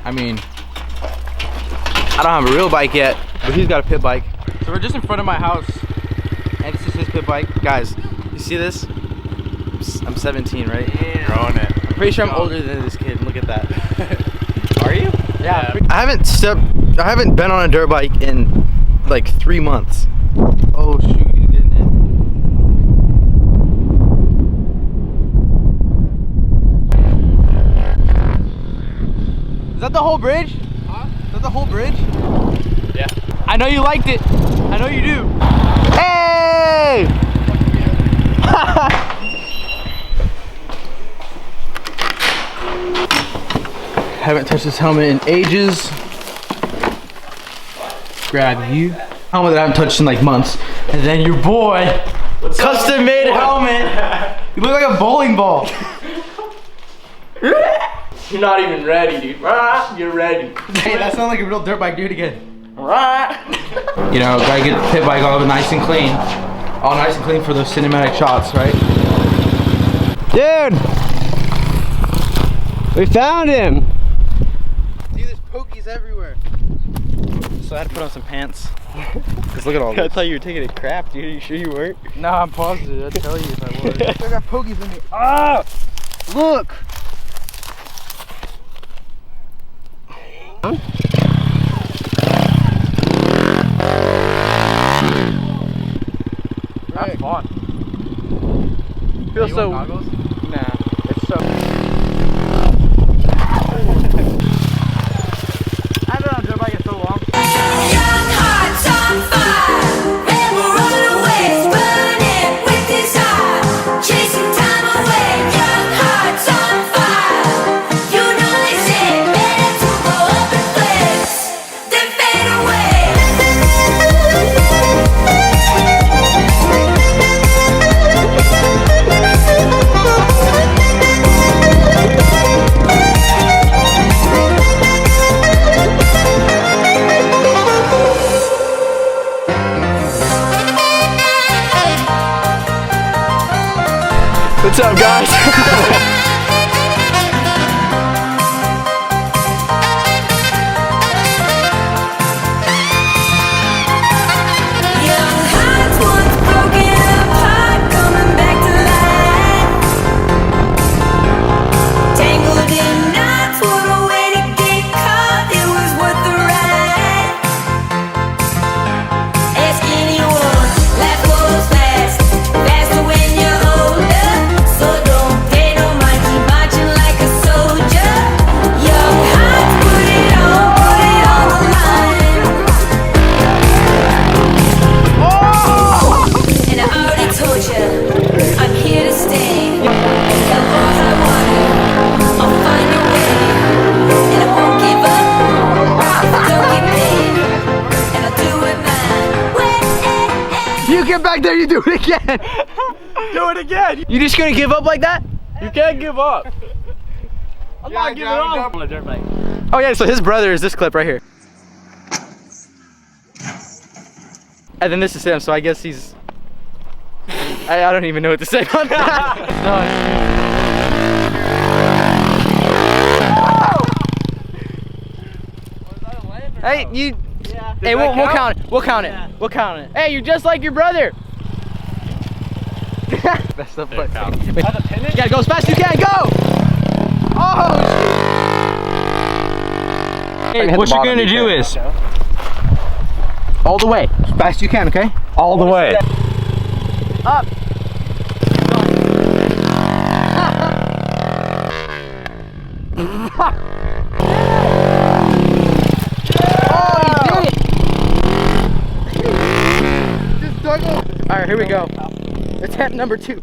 I mean, I don't have a real bike yet, but he's got a pit bike. So we're just in front of my house, and this is his pit bike. Guys, you see this? I'm 17, right? You're on it. I'm pretty sure I'm older than this kid. Look at that. Are you? Yeah. I haven't been on a dirt bike in like 3 months. Oh shoot, he's getting it. Is that the whole bridge? Huh? Is that the whole bridge? Yeah. I know you liked it. I know you do. Hey! Haven't touched this helmet in ages. Grab you. Helmet that I haven't touched in like months. And then your boy, custom made helmet. You look like a bowling ball. You're not even ready, dude. You're ready. Hey, that sounds like a real dirt bike dude again. You know, gotta get the pit bike all nice and clean. All nice and clean for those cinematic shots, right? Dude! We found him! Dude, there's pokies everywhere. So I had to put on some pants. Cause look at all this. I thought you were taking a crap, dude. Are you sure you weren't? No, I'm positive. I'd tell you if I was. I got pokies in me. Ah! Look! Huh? That's fun. Feels so. Goggles? Nah, it's so. I haven't been on a dirt bike in so long. Young hearts on fire, rebel runaways, burning with desire, chasing time away. Young hearts on fire, you know they say better to go up in flames than fade away. What's up, guys? Young hearts once broken apart, coming back to life. Tangled in knots, what a way to get caught. It was worth the ride. Ask anyone, life goes fast, faster when you're older. So don't pay no mind, keep marching like a soldier. Young hearts, put it on the line. And I already told you, I'm here to stay. The more I want it, I'll find a way. And I won't give up if I don't get paid. And I'll do it my way. You get back there, you do it again. Do it again. You just gonna give up like that? You can't give up. I'm not giving up on a dirt bike. Oh yeah, so his brother is this clip right here. And then this is him, so I guess he's... I don't even know what to say about that. Hey, you... Yeah. Hey, we'll count it. We'll count it. We'll count it. Hey, you're just like your brother. That's the foot. You gotta go as fast as you can. Go! Oh, shit. Hey, what you're gonna do is... all the way. As fast as you can, okay? All the way. Up. All right, here we go. Attempt number 2.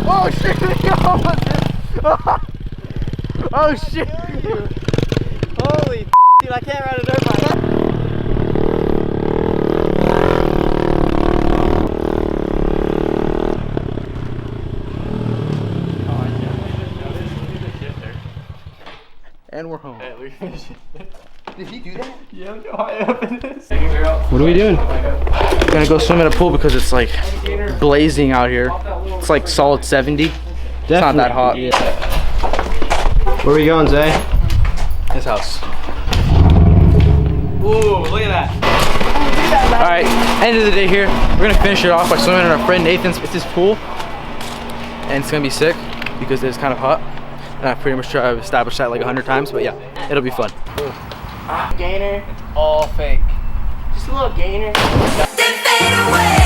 Oh shit! Oh shit! Holy dude, I can't ride a dirt bike. And we're home. Hey, look at this shit. Did he do that? Yeah, look how high up it is. What are we doing? I'm gonna go swim in a pool because it's like blazing out here. It's like solid 70. It's not that hot. Where are we going, Zay? His house. Whoa, look at that. All right, end of the day here. We're gonna finish it off by swimming in our friend Nathan's. It's his pool, and it's gonna be sick because it's kind of hot. And I've pretty much established that like 100 times, but yeah, it'll be fun. Gainer. All fake. Just a little gainer. Then fade away.